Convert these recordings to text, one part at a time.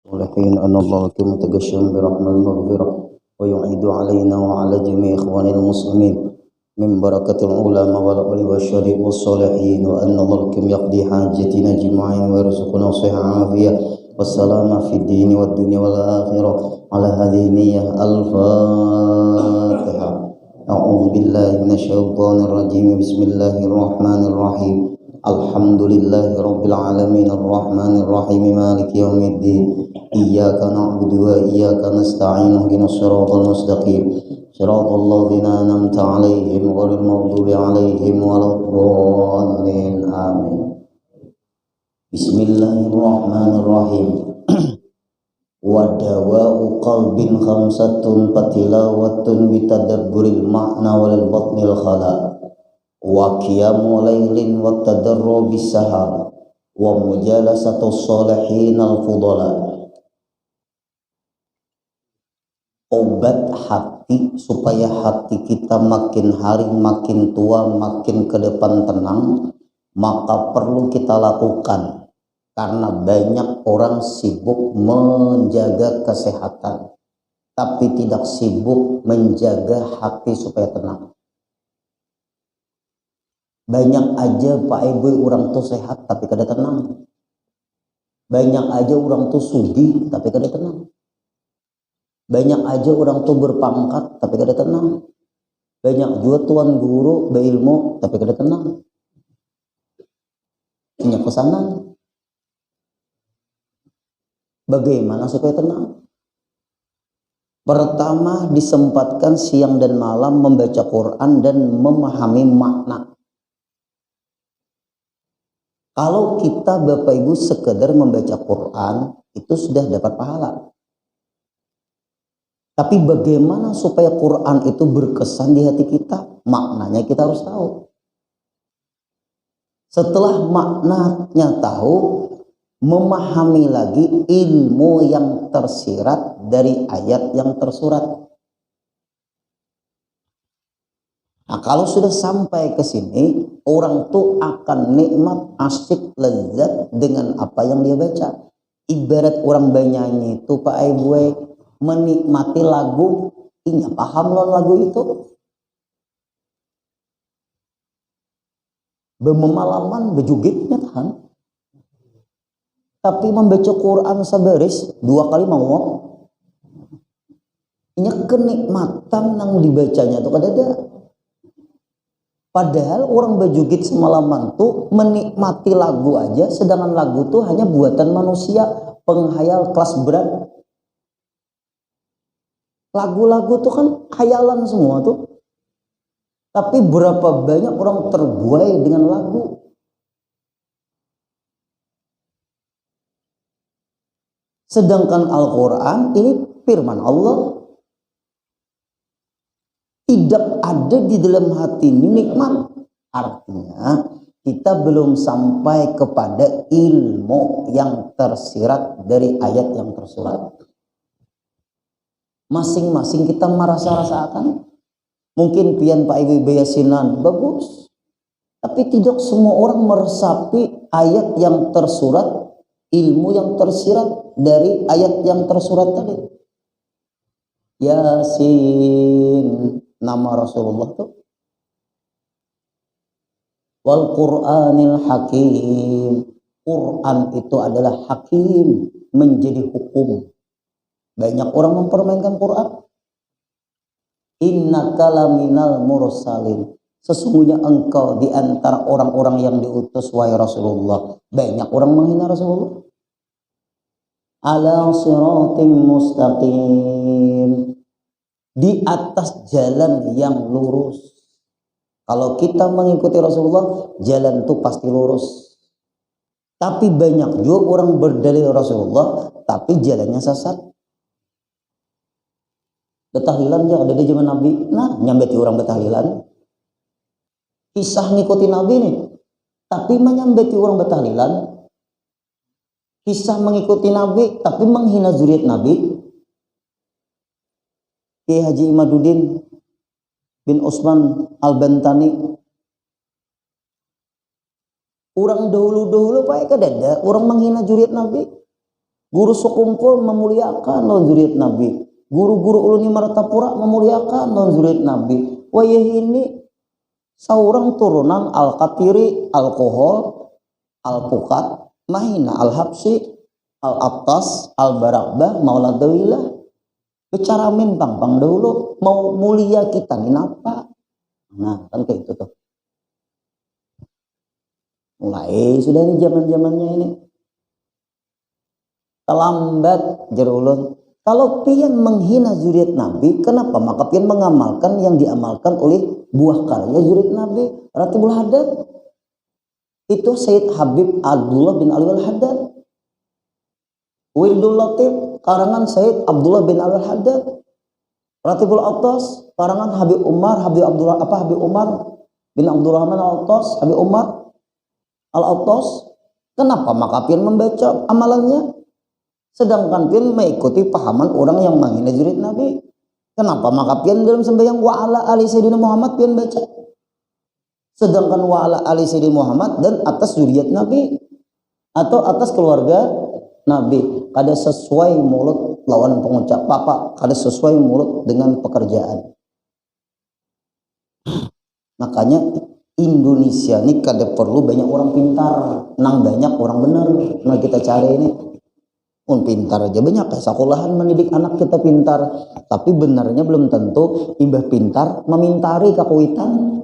ولحين أن الله كم تقشم برحمة المغفرة ويعيد علينا وعلى جميع إخوان المسلمين من بركة العلماء والأولي والشهداء والصالحين وأن الله كم يقضي حاجتنا جميعا ويرزقنا صحة عافية والسلامة في الدين والدنيا والآخرة على هذه النية. الفاتحة. أعوذ بالله من الشيطان الرجيم. بسم الله الرحمن الرحيم. الحمد لله رب العالمين الرحمن الرحيم مالك يوم الدين إياك نعبد وإياك نستعين اهدنا الصراط المستقيم صراط الذين أنعمت عليهم غير المغضوب عليهم ولا الضالين آمين. بسم الله الرحمن الرحيم. ودواء قلب خمسة فتلاوة بتدبر المعنى والبطن الخلاء وقيام ليل والتدرع بالسحر ومجالسة الصالحين الفضلاء. Obat hati supaya hati kita makin hari makin tua makin ke depan tenang, maka perlu kita lakukan karena banyak orang sibuk menjaga kesehatan tapi tidak sibuk menjaga hati supaya tenang. Banyak aja Pak Ibu orang tuh sehat tapi kada tenang. Banyak aja orang tuh sugih tapi kada tenang. Banyak aja orang tuh berpangkat tapi kada tenang. Banyak juga tuan guru berilmu tapi kada tenang. Punya pesanan. Bagaimana supaya tenang? Pertama, disempatkan siang dan malam membaca Quran dan memahami makna. Kalau kita Bapak Ibu sekedar membaca Quran itu sudah dapat pahala. Tapi bagaimana supaya Quran itu berkesan di hati kita? Maknanya kita harus tahu. Setelah maknanya tahu, memahami lagi ilmu yang tersirat dari ayat yang tersurat. Nah, kalau sudah sampai ke sini, orang tuh akan nikmat, asyik, lezat dengan apa yang dia baca. Ibarat orang bernyanyi itu Pak Ibu menikmati lagu, inya paham loh lagu itu. Bermalaman, bejugitnya tahan. Tapi membaca Quran sebaris 2 kali mau. Inya kenikmatan yang dibacanya itu kada ada. Padahal orang bejugit semalaman tuh menikmati lagu aja, sedangkan lagu tuh hanya buatan manusia, penghayal kelas berat. Lagu-lagu tuh kan khayalan semua tuh. Tapi berapa banyak orang terbuai dengan lagu. Sedangkan Al-Quran ini firman Allah. Tidak ada di dalam hati ini nikmat. Artinya kita belum sampai kepada ilmu yang tersirat dari ayat yang tersurat. Masing-masing kita merasa-rasakan. Mungkin pian Pak Ibu Yasinan bagus. Tapi tidak semua orang meresapi ayat yang tersurat, ilmu yang tersirat dari ayat yang tersurat tadi. Yasin, nama Rasulullah tuh. Wal Qur'anil Hakim. Quran itu adalah hakim, menjadi hukum. Banyak orang mempermainkan Quran. Innaka laminal mursalin. Sesungguhnya engkau di antara orang-orang yang diutus wahai Rasulullah. Banyak orang menghina Rasulullah. Ala siratim mustaqim. Di atas jalan yang lurus. Kalau kita mengikuti Rasulullah, jalan itu pasti lurus. Tapi banyak juga orang berdalil Rasulullah, tapi jalannya sesat. Betahlilan dia ada di zaman Nabi. Nah, nyambeti orang betahlilan. Kisah ngikuti Nabi nih. Tapi menyambeti orang betahlilan. Kisah mengikuti Nabi, tapi menghina zuriat Nabi. Kiai Haji Imaduddin bin Utsman Al-Bantani. Orang dahulu-dahulu Pak kadada orang menghina zuriat Nabi. Guru sekumpul memuliakan non zuriat Nabi. Guru-guru uluni martapura memuliakan non zuriat Nabi. Wayah ini seorang turunan Al-Qatiri, Al-Kohol, Al-Pukat, Mahina, Al-Habsi, Al-Attas, Al-Barakbah, Maula Dawilah. Bicara pang dahulu mau mulia kita ini apa? Nah, kan kayak itu tuh. Mulai sudah ini zaman-zamannya ini. Terlambat jerulun. Kalau pian menghina zuriat Nabi, kenapa? Maka pian mengamalkan yang diamalkan oleh buah karya zuriat Nabi, Ratibul Haddad. Itu Sayyid Habib Abdullah bin Ali al-Haddad. Wirdul Latif karangan Sayyid Abdullah bin Ali al-Haddad. Ratibul Attas karangan Habib Umar bin Abdurrahman al-Attas, Habib Umar al-Attas. Kenapa? Maka pian membaca amalannya. Sedangkan pian mengikuti pahaman orang yang menghina zuriat Nabi. Kenapa? Maka pian dalam sembahyang wa ala ali sayyidina Muhammad pian baca. Sedangkan wa ala ali sayyidina Muhammad dan atas zuriat Nabi atau atas keluarga Nabi. Kada sesuai mulut lawan pengucap papa, kada sesuai mulut dengan pekerjaan. Makanya Indonesia ini kada perlu banyak orang pintar, nang banyak orang benar. Nah kita cari ini pintar aja banyak, sekolahan mendidik anak kita pintar, tapi benarnya belum tentu imbah pintar memintari kakuitan.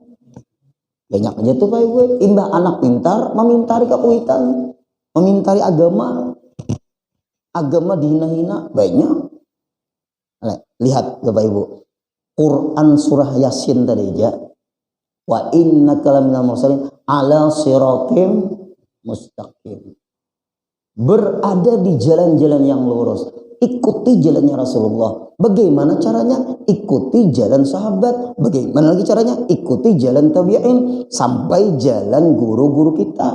Banyak aja tuh Pak Ibu, imbah anak pintar memintari kakuitan, memintari agama dihina-hina banyak. Lihat Bapak Ibu, Quran surah Yasin tadi aja, wa innaka laminal mursalin ala siratim mustaqim. Berada di jalan-jalan yang lurus, ikuti jalannya Rasulullah. Bagaimana caranya? Ikuti jalan sahabat. Bagaimana lagi caranya? Ikuti jalan tabi'in sampai jalan guru-guru kita.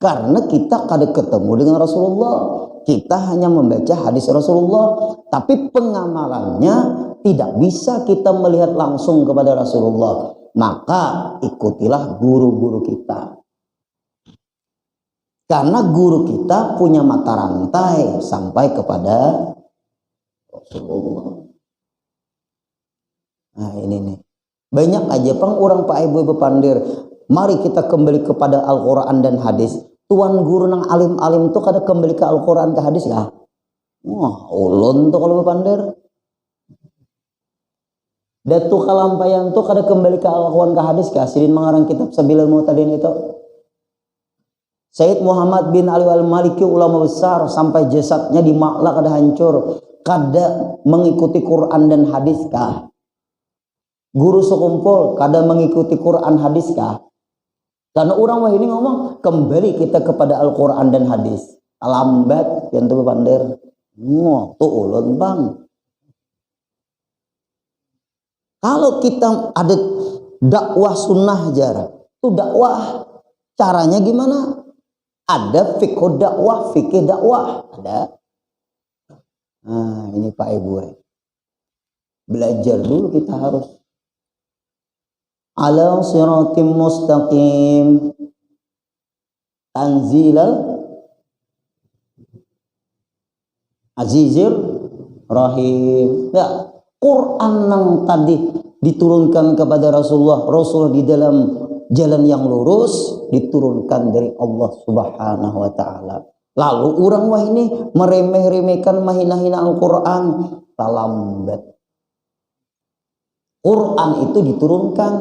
Karena kita kada ketemu dengan Rasulullah, kita hanya membaca hadis Rasulullah, tapi pengamalannya tidak bisa kita melihat langsung kepada Rasulullah. Maka ikutilah guru-guru kita. Karena guru kita punya mata rantai sampai kepada Rasulullah. Nah ini nih. Banyak aja pang orang Pak Ibu bepandir. Mari kita kembali kepada Al-Quran dan hadis. Tuan guru nang alim-alim tuh kada kembali ke Al-Quran ke hadis ya. Wah ulun tuh kalau bepandir. Datu kalampayan tuh kada kembali ke Al-Quran ke hadis kah? Sidin mengarang kitab Sabilul Mu'tadin itu. Sayyid Muhammad bin Ali al-Maliki ulama besar sampai jasadnya di Ma'la kada hancur, kada mengikuti Quran dan hadis kah? Guru sekumpul kada mengikuti Quran hadis kah? Karena orang wah ini ngomong kembali kita kepada Al-Quran dan hadis. Lambat yang tuh pandir. Tuh ulun bang. Kalau kita ada dakwah sunnah jarak, tuh dakwah caranya gimana? Ada fikih dakwah, ada. Nah, ini Pak Ibu. Belajar dulu kita harus. Ala siratim mustaqim. Tanzilal Azizir Rahim. Ya, Quran yang tadi diturunkan kepada Rasulullah, Rasul di dalam jalan yang lurus diturunkan dari Allah Subhanahu wa taala. Lalu orang wah ini meremeh-remehkan mahina-hina Al-Quran, lambat. Quran itu diturunkan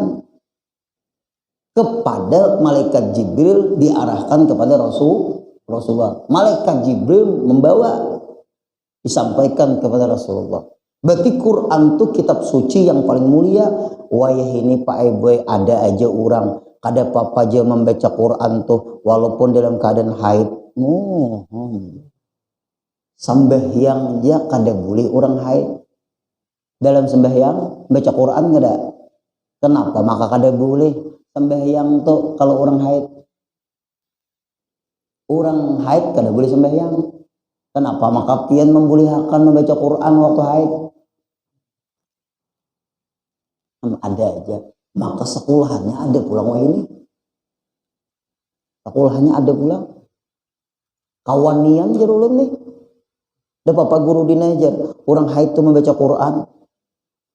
kepada malaikat Jibril, diarahkan kepada Rasulullah. Malaikat Jibril membawa, disampaikan kepada Rasulullah. Berarti Quran itu kitab suci yang paling mulia. Wayah ini Pak Ibu ada aja orang kada apa aja membaca Quran tuh walaupun dalam keadaan haid. Sembahyang ya kada boleh orang haid. Dalam sembahyang baca Quran kada. Kenapa? Maka kada boleh sembahyang tuh kalau orang haid. Orang haid kada boleh sembahyang. Kenapa? Maka pian membolehkan membaca Quran waktu haid. Ada aja. Maka sekolahannya ada pulang wah ini. Sekolahannya ada pulang. Kawanian jerulun nih. Da papa guru dinajar orang haid itu membaca Quran.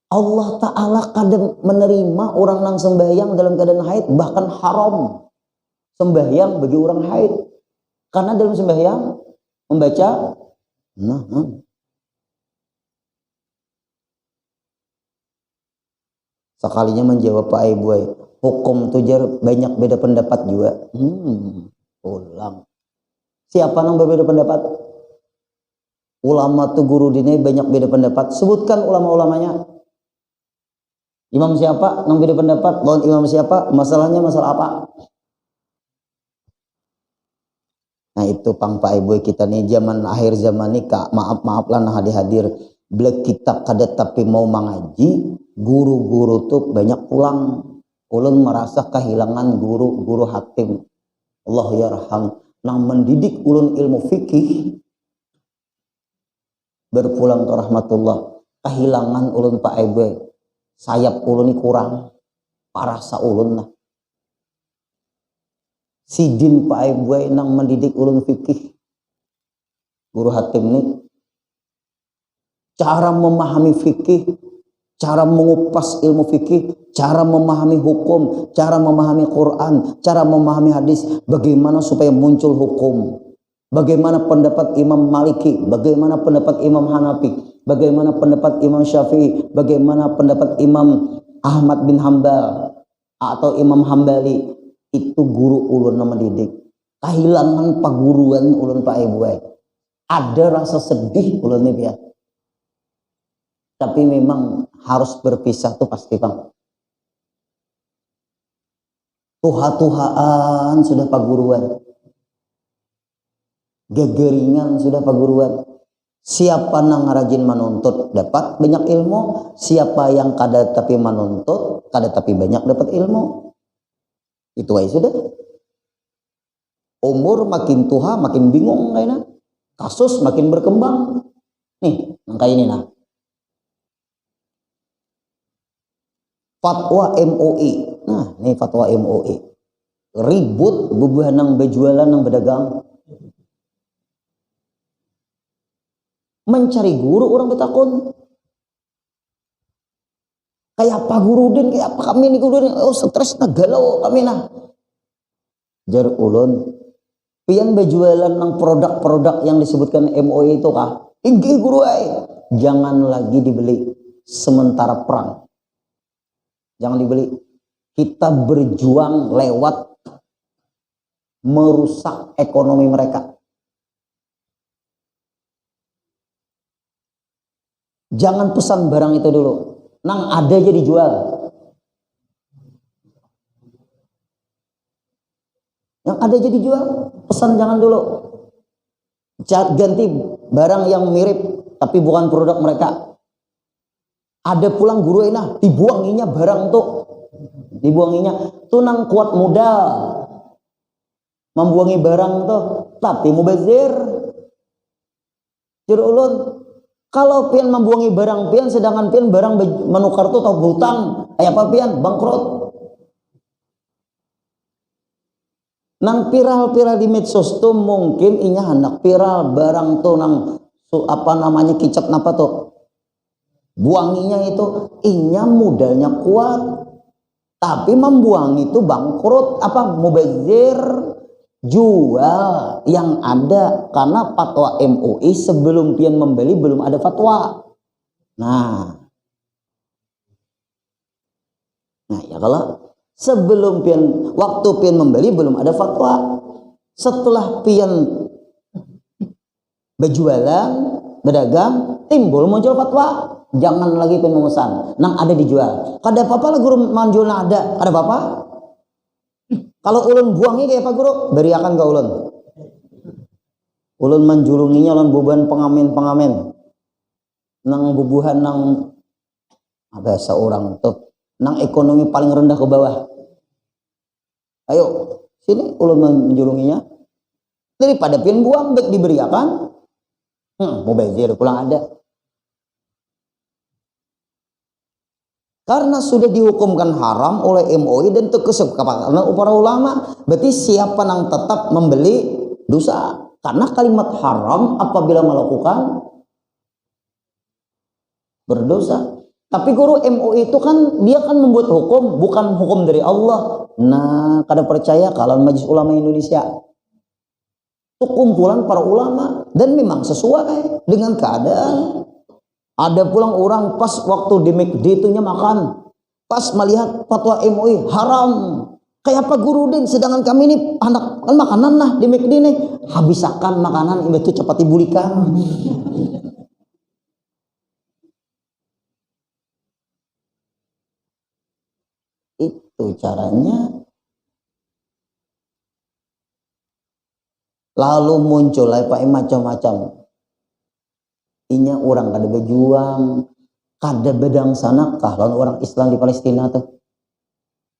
Allah Ta'ala kadang menerima orang nang sembahyang dalam keadaan haid, bahkan haram sembahyang bagi orang haid karena dalam sembahyang membaca sekalinya menjawab Pak Ibu, hukum tujar banyak beda pendapat juga. Ulang. Siapa yang berbeda pendapat? Ulama tuh guru dini banyak beda pendapat. Sebutkan ulama-ulamanya. Imam siapa yang beda pendapat? Lawan imam siapa? Masalahnya masalah apa? Nah itu pang Pak Ibu kita nih zaman akhir zaman nih kak, maaf lah nah hadir beli kita kadet tapi mau mengaji, guru-guru tuh banyak pulang. Ulun merasa kehilangan guru hakim. Allah yarham nang mendidik ulun ilmu fikih berpulang ke rahmatullah. Kehilangan ulun Pak Ibu. Sayap ulun ini kurang. Parah sa ulun lah. Sidin Pak Ibu nang mendidik ulun fikih. Guru hakim nih. Cara memahami fikih, cara mengupas ilmu fikih, cara memahami hukum, cara memahami Quran, cara memahami hadis, bagaimana supaya muncul hukum, bagaimana pendapat Imam Maliki, bagaimana pendapat Imam Hanafi, bagaimana pendapat Imam Syafi'i, bagaimana pendapat Imam Ahmad bin Hambal atau Imam Hambali. Itu guru ulun nama didik. Kehilangan paguruan ulun Pak Ibu. Ada rasa sedih ulun nih ya. Tapi memang harus berpisah tuh pasti bang. Tuha-tuhaan sudah paguruan. Gegeringan sudah paguruan. Siapa nang rajin menuntut dapat banyak ilmu. Siapa yang kada tapi menuntut kada tapi banyak dapat ilmu. Itu aja sudah. Umur makin tua makin bingung kayaknya. Kasus makin berkembang. Nih, angka ini nah. Fatwa MUI. Nah, ini fatwa MUI. Ribut bubuhan nang berjualan nang berdagang. Mencari guru orang betakun. Kayak apa guru din, kayak apa kami nih guru din. Oh, stres nah galau kami nah. Jar ulun. Pian berjualan nang produk-produk yang disebutkan MUI itu kah? Inggi guru ay. Jangan lagi dibeli sementara perang. Jangan dibeli. Kita berjuang lewat merusak ekonomi mereka. Jangan pesan barang itu dulu. Nang ada aja dijual. Yang ada aja dijual. Pesan jangan dulu. Ganti barang yang mirip tapi bukan produk mereka. Ada pulang guru enak dibuanginya barang tuh, dibuanginya tuh nang kuat modal membuangi barang tuh, tapi mubazir. Jadi ulun kalau pian membuangi barang pian, sedangkan pian barang menukar tuh tau hutang, kayak apa pian bangkrut. Nang viral di medsos tuh mungkin inya hendak viral barang tuh nang apa namanya kicap napa tuh. Buanginya itu inya modalnya kuat tapi membuang itu bangkrut apa mubazir jual yang ada karena fatwa MUI sebelum pian membeli belum ada fatwa. Nah ya kalau sebelum pian waktu pian membeli belum ada fatwa, setelah pian berjualan berdagang timbul muncul fatwa. Jangan lagi pian memesan nang ada dijual. Kada apa-apa lah guru manjul ada apa-apa. Kalau ulun buangnya kayak apa guru? Beriakan ke ulun. Ulun manjulunginya ulun bubuhan pengamen. Nang bubuhan nang bahasa orang tuh nang ekonomi paling rendah ke bawah. Ayo sini ulun menjulunginya. Daripada pian buang baik diberiakan. Mau bazir pulang ada. Karena sudah dihukumkan haram oleh MUI dan itu kesepakatan para ulama, berarti siapa yang tetap membeli dosa. Karena kalimat haram apabila melakukan berdosa. Tapi guru MUI itu kan dia kan membuat hukum, bukan hukum dari Allah. Nah, kada percaya kalau Majelis Ulama Indonesia itu kumpulan para ulama dan memang sesuai dengan keadaan. Ada pulang orang pas waktu di McD itunya makan, pas melihat fatwa MUI haram. Kayak apa guru din, sedangkan kami ini anak kan makanan lah di McD nih, habisakan makanan itu cepat dibulikan. Itu caranya. Lalu muncul Pak macam-macam. Inya orang kada berjuang, kada bedang sanakah lawan orang Islam di Palestina tuh.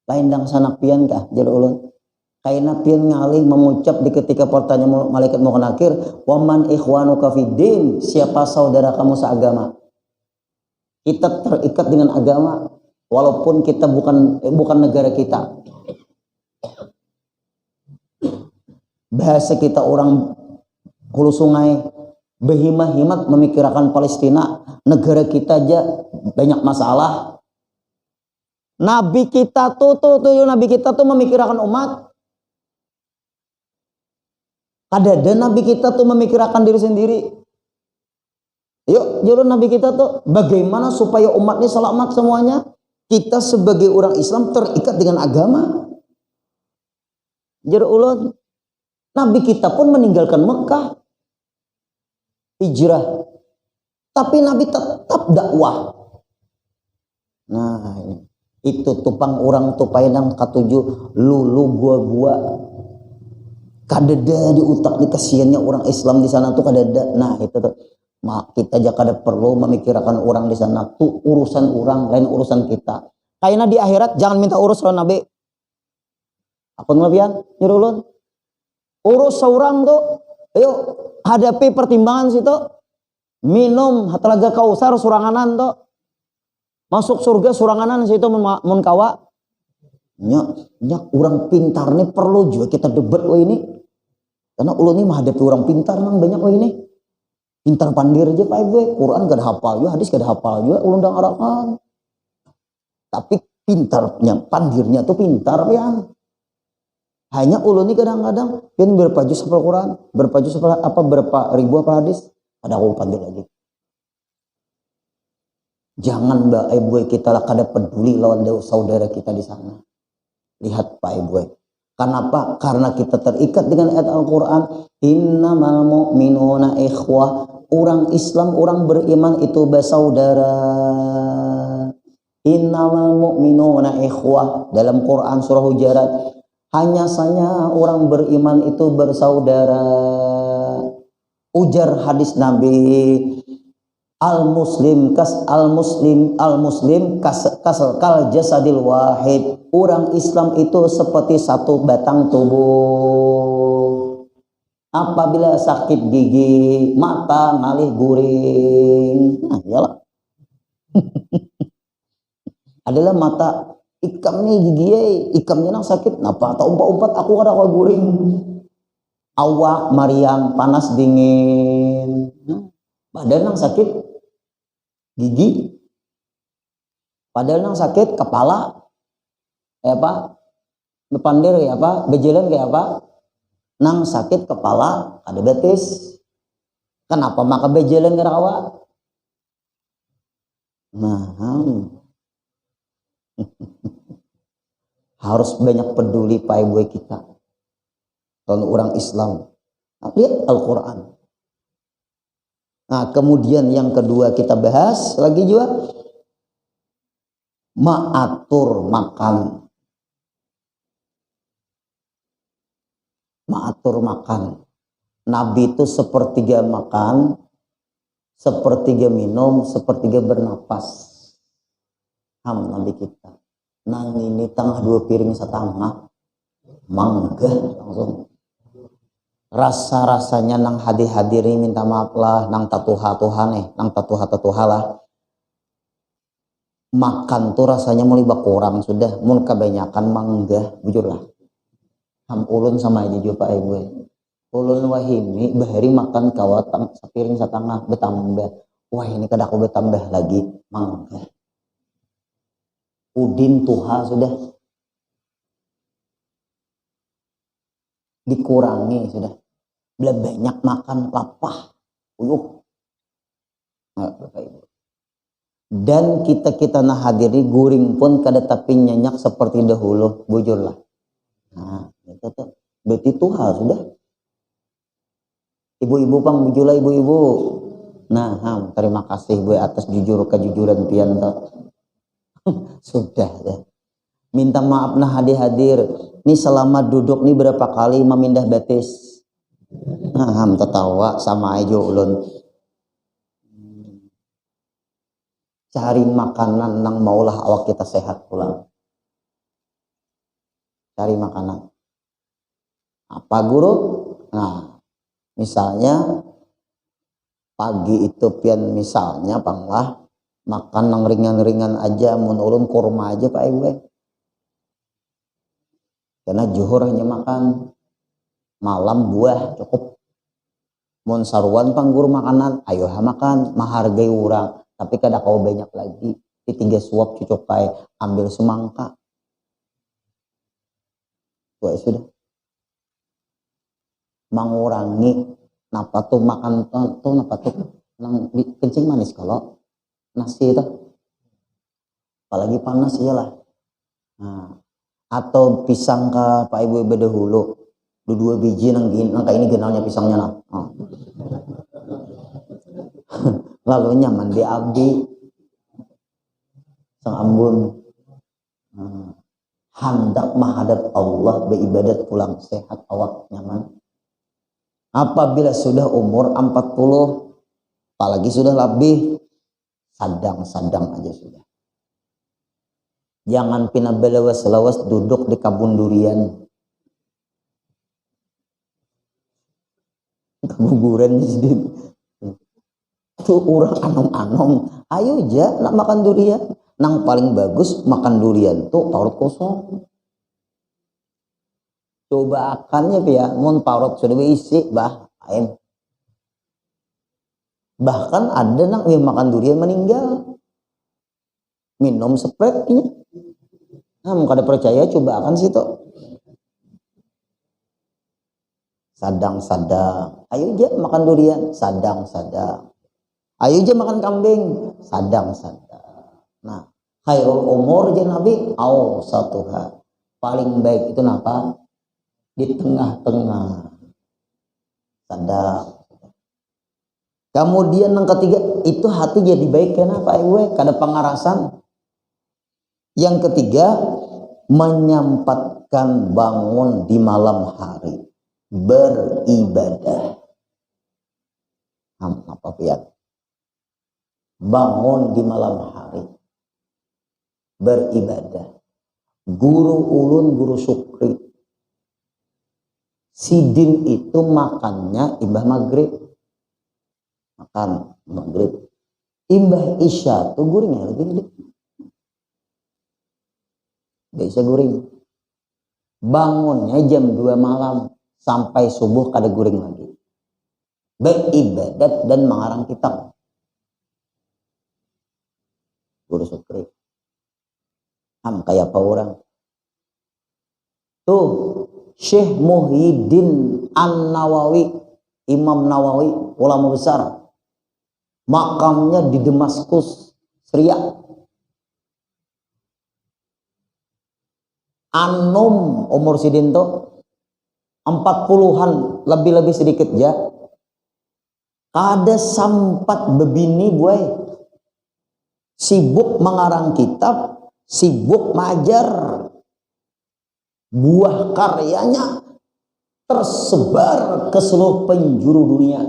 Lain dang sanak pian kah jadi ulun. Kaina pian ngalih mengucap di ketika pertanyaan malaikat mau nakir, "Waman ikhwanuka fiddin?" Siapa saudara kamu seagama? Kita terikat dengan agama walaupun kita bukan negara kita. Bahasa kita orang hulu sungai berhimah-himat memikirkan Palestina, negara kita aja banyak masalah. Nabi kita tuh Nabi kita tuh memikirkan umat. Ada Nabi kita tuh memikirkan diri sendiri. Yuk, jadi Nabi kita tuh bagaimana supaya umat ini selamat semuanya? Kita sebagai orang Islam terikat dengan agama. Jadi ulun, Nabi kita pun meninggalkan Mekah, hijrah. Tapi Nabi tetap dakwah. Nah, itu tupang orang tupai nang katuju lulu gua kadeda di utak di kasihannya orang Islam di sana tuh kadeda. Nah itu tuh kita aja kada perlu memikirkan orang di sana tuh urusan orang lain urusan kita. Kayaknya di akhirat jangan minta urus lawan Nabi. Apa ngelapian nyuruh urus seorang tuh, ayo hadapi pertimbangan situ, minum telaga kausar suranganan tuh. Masuk surga suranganan situ mun kawa. Nyak orang pintar nih perlu juga kita debat ini. Karena ulun ini menghadapi orang pintar memang banyak ini. Pintar pandir aja Pak Ibu, Quran gak ada hafal juga, hadis gak ada hafal juga, ulun dang arakan. Tapi pintarnya, pandirnya tuh pintar ya. Hanya ulun ini kadang-kadang pian berapa juz hafal Quran, berapa juz apa berapa ribu apa hadis, ada aku pandir lagi. Jangan Mbak Ibu kita lah kada peduli lawan saudara kita di sana. Lihat Pak Ibu. Kenapa? Karena kita terikat dengan ayat Al-Quran. Innamal mu'minuna ikhwah. Orang Islam, orang beriman itu bersaudara. Innamal mu'minuna ikhwah. Dalam Quran surah Hujarat. Hanya saja orang beriman itu bersaudara. Ujar hadis Nabi. Al muslim kal jasadil wahid. Orang Islam itu seperti satu batang tubuh. Apabila sakit gigi, mata ngalih guring. Nah, iyalah. Adalah mata ikam nih gigi, ikamnya nang sakit. Napa? Tak umpat-umpat aku kada kau guring. Awak mariang panas dingin. Badan nang sakit gigi, padahal nang sakit kepala, kayak apa? Bepandir kayak apa? Bejalan kayak apa? Nang sakit kepala ada betis. Kenapa maka bejalan ke rawa? Nah, harus banyak peduli Pak Ibu kita. Kalau orang Islam, lihat Al-Quran. Nah, kemudian yang kedua kita bahas lagi juga maatur makan. Maatur makan. Nabi itu sepertiga makan, sepertiga minum, sepertiga bernapas. Nabi kita. Nang ini tengah 2 piring setengah, mangga langsung. Rasa-rasanya nang hadiri minta maaf lah, nang tatuha-tuha nang tatuha-tatuha lah. Makan tuh rasanya mulai berkurang sudah, mun kebanyakan mangga, bujur lah. Ulun sama aja juga Pak Ibu. Ulun wahimi bahari makan kawatang sepiring setengah betambah. Wah ini kada aku bertambah lagi. Mangga. Udin tuha sudah. Dikurangi sudah. Bila banyak makan lapah. Uyuh. Nah, Bapak Ibu. Dan kita nah hadiri guring pun kada tapi nyenyak seperti dahulu. Bujurlah. Nah, itu tuh. Berarti tuha sudah. Ibu-ibu pang bujurlah ibu-ibu. Nah, terima kasih Bu atas kejujuran pian sudah ya. Minta maaf nah hadir. Nih selama duduk nih berapa kali memindah betis. Nah, tertawa sama aja ulun. Cari makanan nang maulah awak kita sehat pulang. Cari makanan. Apa guru? Nah, misalnya pagi itu pian misalnya panglah makan nang ringan-ringan aja, mun ulun kurma aja Pak Ibu. Karena juhur hanya makan, malam buah cukup. Mun saruan pangguru makanan, ayo makan, menghargai orang, tapi kada kau banyak lagi. Di 3 suap cucukai, ambil semangka. Tuh sudah. Mengurangi napa tuh makan tuh napa tuh nang kencing manis kalau nasi itu apalagi panas iyalah. Nah, atau pisang ke Pak Ibu dahulu 2 biji nang kayak ini genalnya pisangnya nah. Lalu nyaman di abdi sang ambun. Hendak menghadap Allah beribadat pulang sehat awak nyaman. Apabila sudah umur 40, apalagi sudah lebih, sadang-sadang aja sudah. Jangan pina belawas-lawas duduk di kabun durian. Keguguran jadi. Itu orang anom-anom. Ayo aja nak makan durian. Nang paling bagus makan durian tuh parut kosong. Coba akannya ya, mun parut sudah isi bah, bahkan ada nang yang makan durian meninggal, minum spretnya. Nah, kada percaya coba akan situ. Sadang-sadang, ayo aja makan durian, sadang-sadang. Ayo aja makan kambing, sadang-sadang. Nah, khairul umur je Nabi, satuha. Paling baik itu napa? Di tengah-tengah. Sadar. Kemudian yang ketiga itu hati jadi baik kenapa kada pengarasan. Yang ketiga menyempatkan bangun di malam hari beribadah. Apa ya? Bangun di malam hari beribadah. Guru ulun guru Sukri Sidin itu makannya imbah maghrib. Makan maghrib. Imbah isya tuh guringnya lagi nih. Biasa guring. Bangunnya jam 2 malam sampai subuh kada guring lagi. Beribadat dan mengarang kitab. Guru Sukri. Kayak apa orang? Tuh Syekh Muhyiddin An-Nawawi, Imam Nawawi, ulama besar. Makamnya di Damaskus, Syria. Anum umur sidin tuh 40-an, lebih-lebih sedikit ya. Ada sempat bebini gue. Sibuk mengarang kitab, sibuk mengajar. Buah karyanya tersebar ke seluruh penjuru dunia.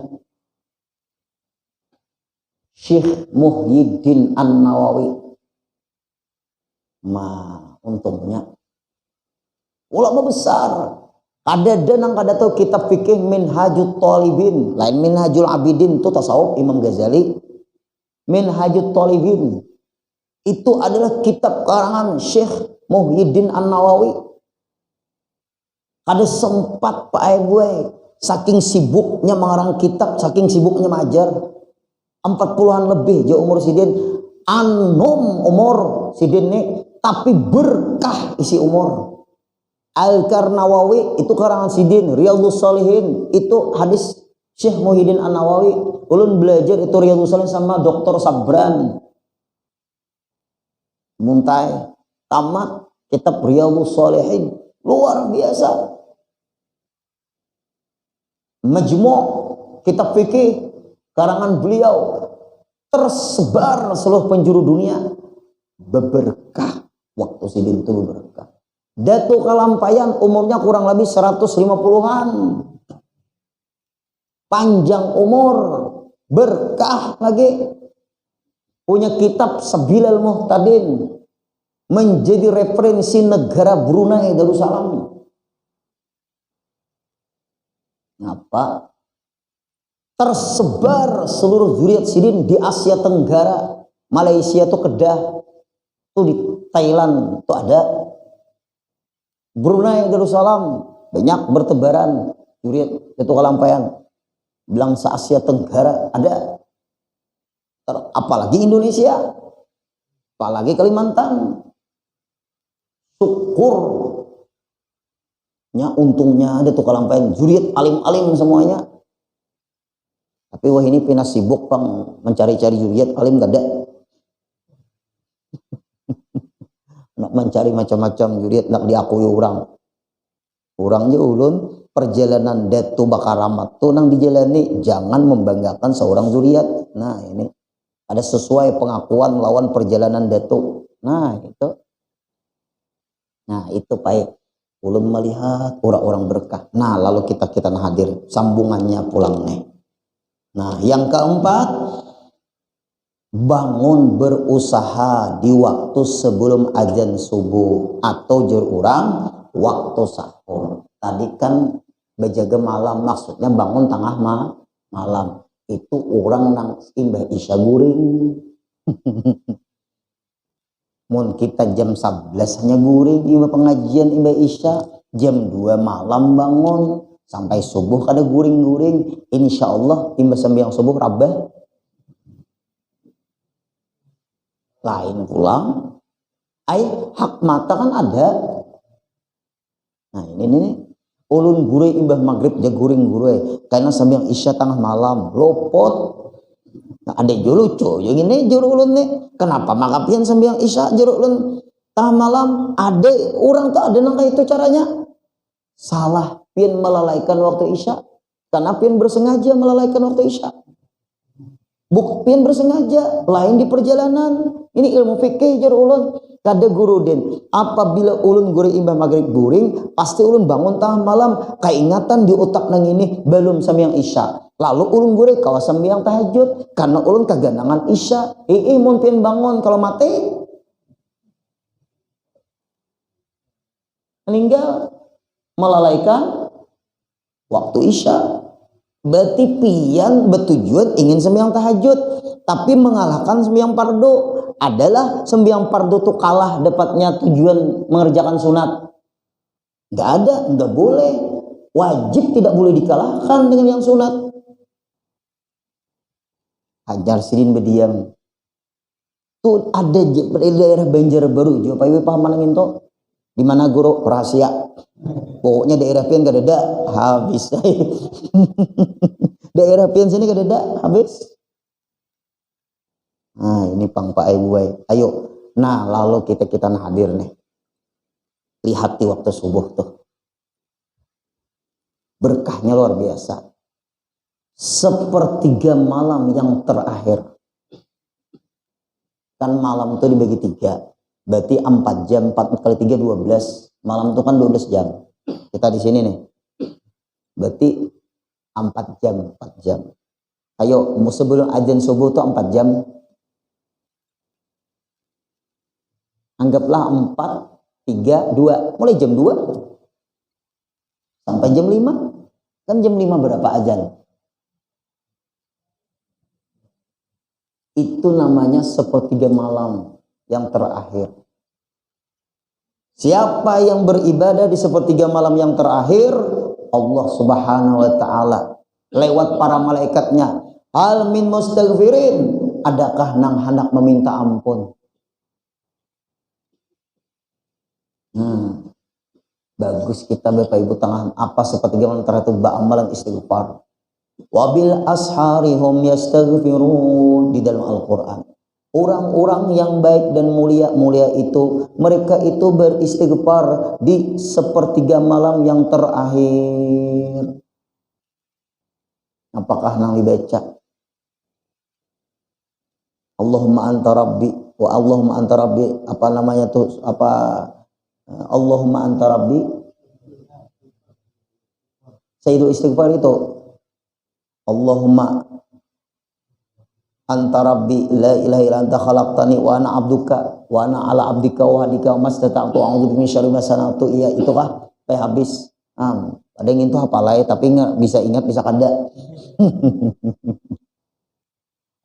Syekh Muhyiddin An-Nawawi. Untungnya ulama besar. Ada nang kada tahu kitab fikih Minhajut Thalibin, lain Minhajul Abidin itu tasawuf Imam Ghazali. Minhajut Thalibin itu adalah kitab karangan Syekh Muhyiddin An-Nawawi. Ada sempat Pak gue saking sibuknya mengarang kitab, saking sibuknya mengajar, 40-an lebih je umur sidin, anom umur sidin nih, tapi berkah isi umur. Al-Qarnawawi itu karangan sidin, Riyadhus Shalihin itu hadis Syekh Muhyiddin An-Nawawi. Ulun belajar itu Riyadhus Shalihin sama Dr. Sabran. Muntai tamat kitab Riyadhus Shalihin, luar biasa. Majmu' kitab fikih karangan beliau tersebar seluruh penjuru dunia, berberkah. Waktu sidin itu berberkah. Datuk Kalampayan umurnya kurang lebih 150-an, panjang umur, berkah lagi, punya kitab Sabilal Muhtadin, menjadi referensi negara Brunei Darussalam. Ngapa? Tersebar seluruh zuriat sidin di Asia Tenggara. Malaysia tuh Kedah, tuh di Thailand tuh ada, Brunei Darussalam banyak bertebaran zuriat itu Kalampayan. Bilang se Asia Tenggara ada, apalagi Indonesia, apalagi Kalimantan. Syukurnya untungnya ada tuh Kalampayan zuriat alim-alim semuanya. Tapi wah ini pina sibuk pang mencari-cari zuriat alim gak ada. Nak mencari macam-macam zuriat nak diakui orang. Orangnya ulun perjalanan datu bakaramat tuh nang dijalani jangan membanggakan seorang zuriat. Nah ini ada sesuai pengakuan lawan perjalanan datu. Nah itu baik. Ulun melihat orang-orang berkah. Nah lalu kita hadir sambungannya pulang nih. Nah yang keempat, bangun berusaha di waktu sebelum azan subuh atau jur urang waktu sahur. Tadi kan bejaga malam, maksudnya bangun tengah malam. Itu orang nang imbah isya guring. Mun kita jam 11 hanya guring imbah pengajian imbah isya, jam 2 malam bangun sampai subuh kada guring-guring. Insya Allah imbah sembahyang subuh rabah lain pulang. Hak mata kan ada. Nah ini ulun gurui imbah maghrib ja guring gurui karena sembahyang isya tengah malam lopot. Nah ada jo lucu yang ini juru ulun nih, kenapa makapian sembahyang isya juru ulun tengah malam? Ada orang tuh ada nangka itu caranya salah, pian melalaikan waktu isya karena pian bersengaja melalaikan waktu isya. Pian bersengaja lain di perjalanan. Ini ilmu fikih juru ulun. Kada guru den, apabila ulun gurih imbah maghrib guring, pasti ulun bangun tengah malam, keingatan di otak nang ini belum sembahyang isya. Lalu ulun gurih kawas sembahyang tahajud karena ulun keganangan isya. Mun pian bangun kalau mati meninggal melalaikan waktu isya. Berarti pian bertujuan ingin sembahyang tahajud tapi mengalahkan sembahyang fardu. Adalah sembahyang fardu tuh kalah dapatnya tujuan mengerjakan sunat. Nggak ada, nggak boleh. Wajib tidak boleh dikalahkan dengan yang sunat. Hajar sidin berdiam. Tuh ada di daerah Banjarbaru, jauh pakai paham manangin tuh. Di mana guru rahasia. Pokoknya daerah pian gak ada habis. Daerah pian sini gak ada habis. Nah ini pang Pak Ibu, ayo. Nah lalu kita hadir nih. Lihat di waktu subuh tuh. Berkahnya luar biasa. Sepertiga malam yang terakhir. Kan malam itu dibagi 3. Berarti 4 jam, 4 kali 3 12. Malam itu kan 12 jam. Kita di sini nih. Berarti 4 jam, 4 jam. Ayo, sebelum azan subuh tuh 4 jam. Anggaplah 4, 3, 2. Mulai jam 2 sampai jam 5. Kan jam 5 berapa azan? Itu namanya sepertiga malam yang terakhir. Siapa yang beribadah di sepertiga malam yang terakhir, Allah Subhanahu wa taala lewat para malaikatnya Hal min mustaghfirin, adakah nang hendak meminta ampun? Bagus kita Bapak Ibu tengah apa sepertiga antara itu amalan istighfar. Wabil ashari hum yastaghfirun, di dalam Al-Qur'an. Orang-orang yang baik dan mulia itu, mereka itu beristighfar di sepertiga malam yang terakhir. Apakah nang dibaca? Allahumma anta rabbi wa Allahumma anta rabbi, apa namanya tuh, apa Allahumma anta rabbi, Sayyidul istighfar itu Allahumma anta rabbi la ilaha illa anta khalaqtani wa ana abduka wa ana ala abdika wa hadika wa mastata'tu a'udzu min syarri ma sana'tu. Iya itu kah sampai habis. Ada yang itu hafalai tapi nggak bisa ingat, bisa kada.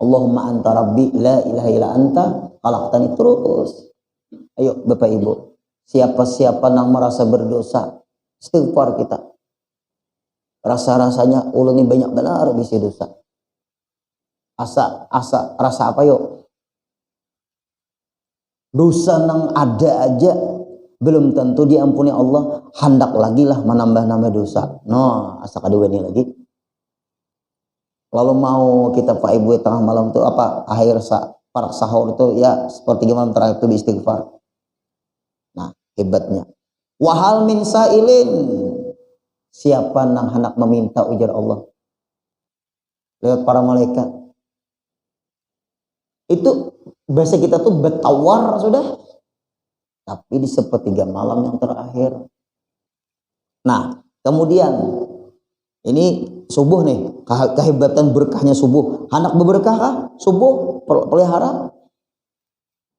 Allahumma anta rabbi la ilaha illa anta khalaqtani, terus. Ayo Bapak Ibu, siapa-siapa yang merasa berdosa, istighfar kita. Rasa-rasanya ulun ini banyak benar bisi dosa. Rasa apa yuk? Dosa nang ada aja belum tentu diampuni Allah, hendak lagi lah menambah-nambah dosa. No, asa kedua ini lagi. Lalu mau kita Pak Ibu tengah malam itu apa? Akhir para sahur itu ya seperti gimana terakhir itu istighfar. Nah, hebatnya. Wahal min sa'ilin, siapa nang hendak meminta, ujar Allah lewat para malaikat. Itu bahasa kita tuh betawar sudah, tapi di sepertiga malam yang terakhir. Nah, kemudian ini subuh nih, kehebatan berkahnya subuh. Anak berberkah kah? Subuh pelihara.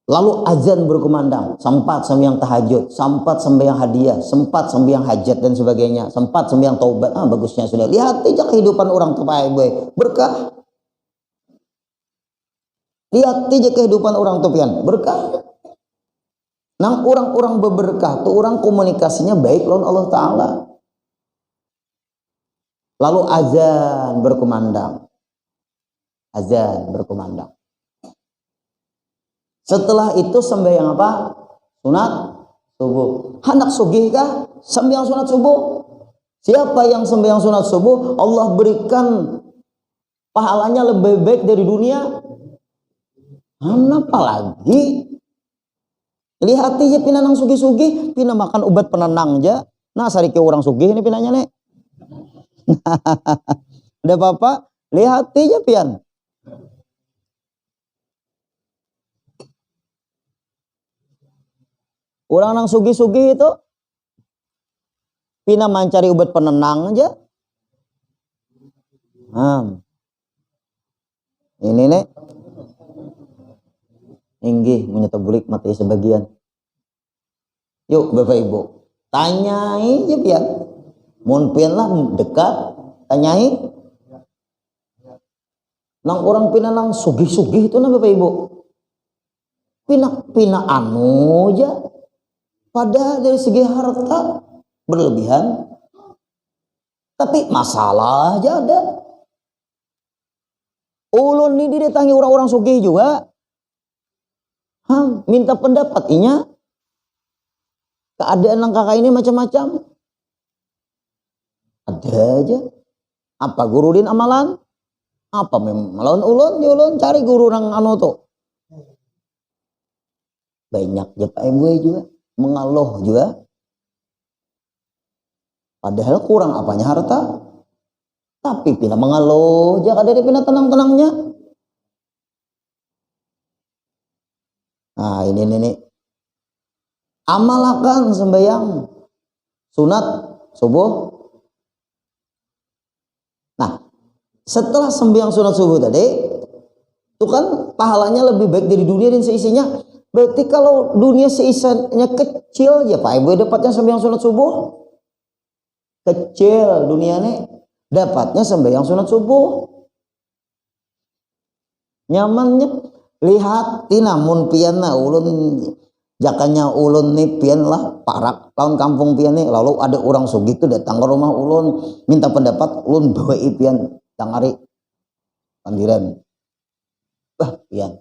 Lalu azan berkumandang, sempat sembahyang tahajud, sempat sembahyang hadiah, sempat sembahyang hajat dan sebagainya, sempat sembahyang taubat. Bagusnya sudah. Lihat aja kehidupan orang tua ibu, berkah. Lihat aja kehidupan orang tupian, berkah. Nang orang-orang berberkah tuh orang komunikasinya baik lawan Allah Ta'ala. Lalu azan berkumandang. Azan berkumandang. Setelah itu sembahyang apa? Sunat subuh. Hendak sugih kah? Sembahyang sunat subuh. Siapa yang sembahyang sunat subuh, Allah berikan pahalanya lebih baik dari dunia. Apa lagi? Lihat aja pina nang sugih-sugih, pina makan obat penenang aja. Nah, sarike orang sugih ini pinanya nek. Ada apa-apa? Lihat aja pian. Orang nang sugih-sugih itu pina mencari obat penenang aja. Ini nek inggih menyata bulik mati sebagian. Yuk Bapak Ibu, tanyai aja pian. Mun pian lah dekat, tanyai. Nang orang pina nang sugih-sugih itu nah Bapak Ibu. Pina anu aja. Padahal dari segi harta berlebihan. Tapi masalah aja ada. Ulun ini didatangi orang-orang sugih juga. Minta pendapat inya. Keadaan nang kakak ini macam-macam. Ada aja. Apa guru din amalan? Apa melawan ulun cari guru nang anu tuh. Banyak ya Pak Ibu juga mengeluh juga. Padahal kurang apanya harta. Tapi pina mengeluh jangan dari pina tenang-tenangnya. Nah ini amalkan sembahyang sunat subuh. Nah setelah sembahyang sunat subuh tadi itu kan pahalanya lebih baik dari dunia dan seisinya. Berarti kalau dunia seisinya kecil ya Pak Ibu dapatnya sembahyang sunat subuh. Kecil dunia nih dapatnya sembahyang sunat subuh. Nyamannya. Lihat namun pian na ulun jakanya ulun nih pian lah parak lawan kampung pian nih, lalu ada orang sugih itu datang ke rumah ulun minta pendapat, ulun bawa pian tangari pandiran. Bah, pian.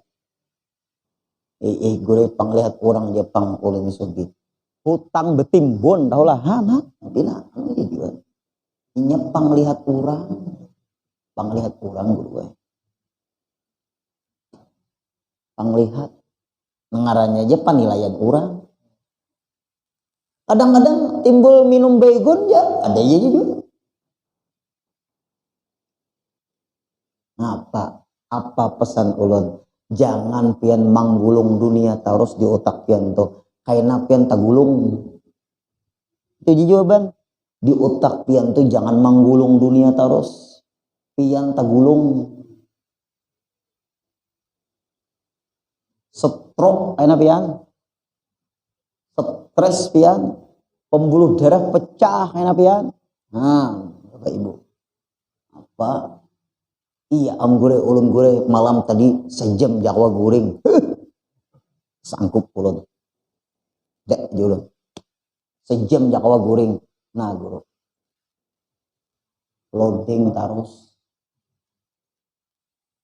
Gue panglihat orang Jepang ulun sugi. Hutang betimbun tahulah. Hana, bila juga. Inya panglihat orang gue. Panglihat ngarannya aja panilaian orang. Kadang-kadang timbul minum baygon ya, ada aja juga. Apa pesan ulun? Jangan pian manggulung dunia terus di otak pian tuh. Kayak pian tagulung. Itu jawaban. Di otak pian tuh jangan manggulung dunia terus. Pian tagulung. Stroke kayak pian. Stres pian. Pembuluh darah pecah kayak pian. Nah, Bapak Ibu. Apa? Iya gure ulun gure malam tadi sejam Jawa guring. Sanggup ulun. Dek julun. Sejam Jawa guring. Nah guru. Loading terus.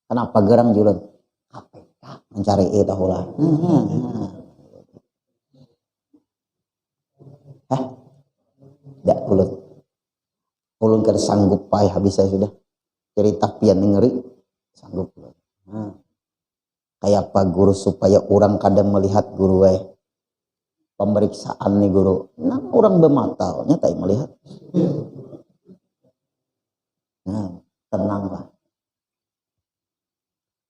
Kenapa gerang julun? KPK mencari tahulah. Dek ulun. Ulun kan sanggup payah habis saya sudah. Cerita pian ngeri sanggup. Nah, kayak apa guru supaya orang kadang melihat guru pemeriksaan nih guru. Nah, orang bermata nyata melihat. Nah, tenanglah.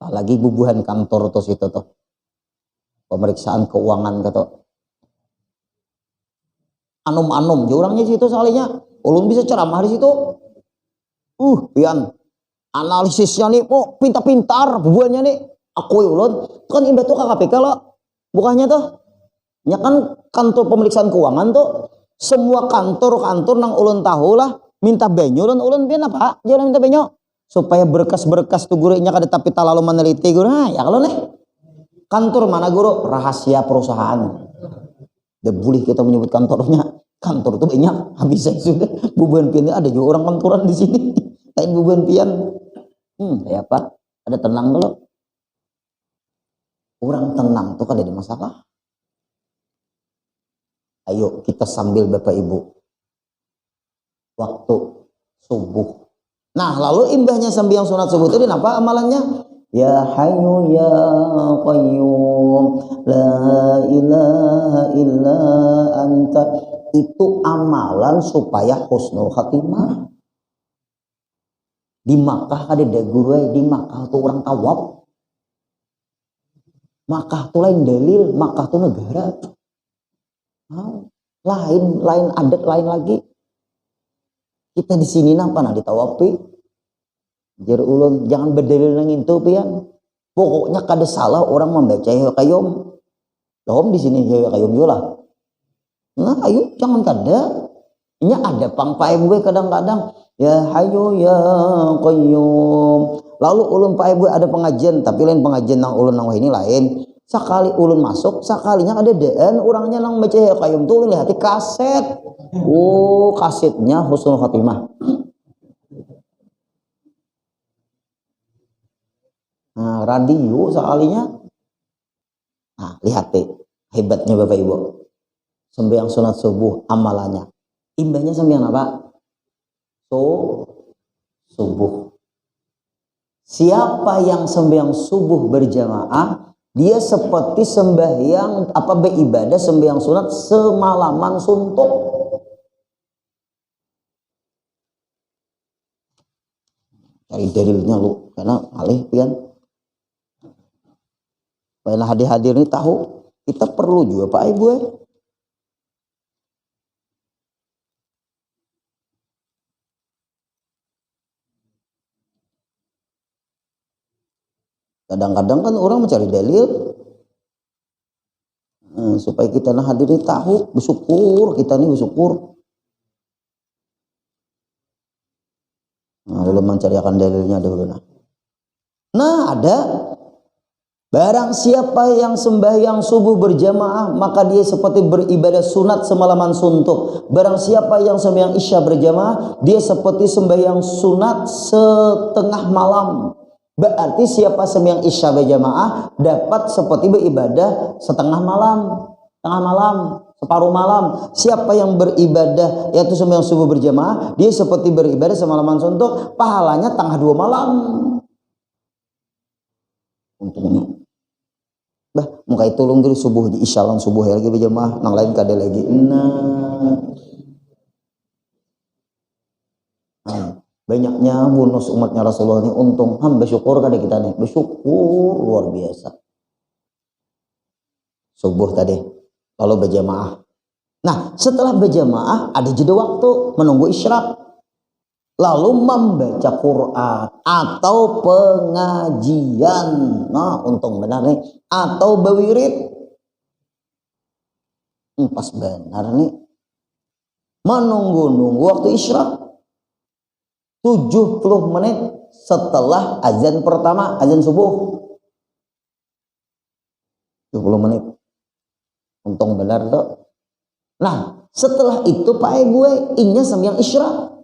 Apalagi bubuhan kantor tuh situ tuh. Pemeriksaan keuangan kata. Anum-anum, orangnya situ soalnya. Ulun bisa ceramah di situ. Pian. Analisisnya nih, pintar-pintar bubuhannya nih. Aku ulun, kan imbah tuh KPK lo. Bukannya tuh. Ya kan kantor pemeriksaan keuangan tuh. Semua kantor nang ulun tahu lah. Minta benyo ulun pian apa? Jangan minta benyo. Supaya berkas-berkas tuh gurunya kada tapi talalu meneliti guru. Nah, ya kalau nih. Kantor mana guru? Rahasia perusahaan. Udah boleh kita menyebut kantornya. Kantor tuh banyak. Habis saya sudah. Bubuhan pian ada juga orang kantoran di sini. Kain bubuhan pian. Kayak apa? Ada tenang dulu. Orang tenang tuh kada ada masalah. Ayo kita sambil Bapak Ibu. Waktu subuh. Nah lalu imbahnya sambil yang sunat subuh itu apa amalannya? Ya Hayyu ya Qayyum la ilaha illa anta. Itu amalan supaya husnul khatimah. Di Makkah ada guru di Makkah tuh orang tawaf. Makkah tuh lain dalil, Makkah tuh negara. Lain adat lain lagi. Kita di sini napa nah ditawapi. Jadi ulun jangan berdalil nang itu pian. Pokoknya kada salah orang membaca ya Qayyum. Lahom di sini ya Qayyum yolah. Nah ayo jangan kada. Ini ada pangpae gue kadang-kadang ya Hayyu ya Qayyum. Lalu ulun pae gue ada pengajian tapi lain pengajian nang ulun nang ini lain. Sekali ulun masuk, sekalinya ada DN orangnya nang baca ya Qayyum tuh ulun lihat kaset. Kasetnya husnul khatimah. Nah, radio sekalinya. Nah, lihat hebatnya Bapak Ibu. Sembahyang sunat subuh amalannya. Imbahnya sembahyang apa? Subuh. Siapa yang sembahyang subuh berjamaah, dia seperti sembahyang beribadah sembahyang sunat semalaman suntuk. Cari dalilnya lu, karena alih pian. Karena hadir-hadir ini tahu kita perlu juga Pak Ibu Kadang-kadang kan orang mencari dalil supaya kita hadiri tahu bersyukur kita nih bersyukur. Nah, belum mencari akan dalilnya dulu Nah ada barang siapa yang sembahyang subuh berjamaah maka dia seperti beribadah sunat semalaman suntuk. Barang siapa yang sembahyang isya berjamaah dia seperti sembahyang sunat setengah malam. Berarti siapa sembahyang isya berjamaah dapat seperti beribadah setengah malam, tengah malam, separuh malam. Siapa yang beribadah yaitu sembahyang subuh berjamaah, dia seperti beribadah semalaman suntuk, pahalanya tengah 2 malam. Untungnya. Bah, muka itu lunggir subuh di isyalan subuh lagi berjamaah, nang lain kada lagi. Banyaknya bonus umatnya Rasulullah ini untung. Bersyukur kada kita nih, bersyukur luar biasa. Subuh tadi kalau berjamaah. Nah, setelah berjamaah ada jeda waktu menunggu isyraq. Lalu membaca Quran atau pengajian. Nah, untung benar nih. Atau berwirid. Pas benar nih. Menunggu-nunggu waktu isyraq. 70 menit setelah azan pertama, azan subuh. 70 menit. Untung benar tuh. Nah, setelah itu Pak gue inya sembahyang isyraq.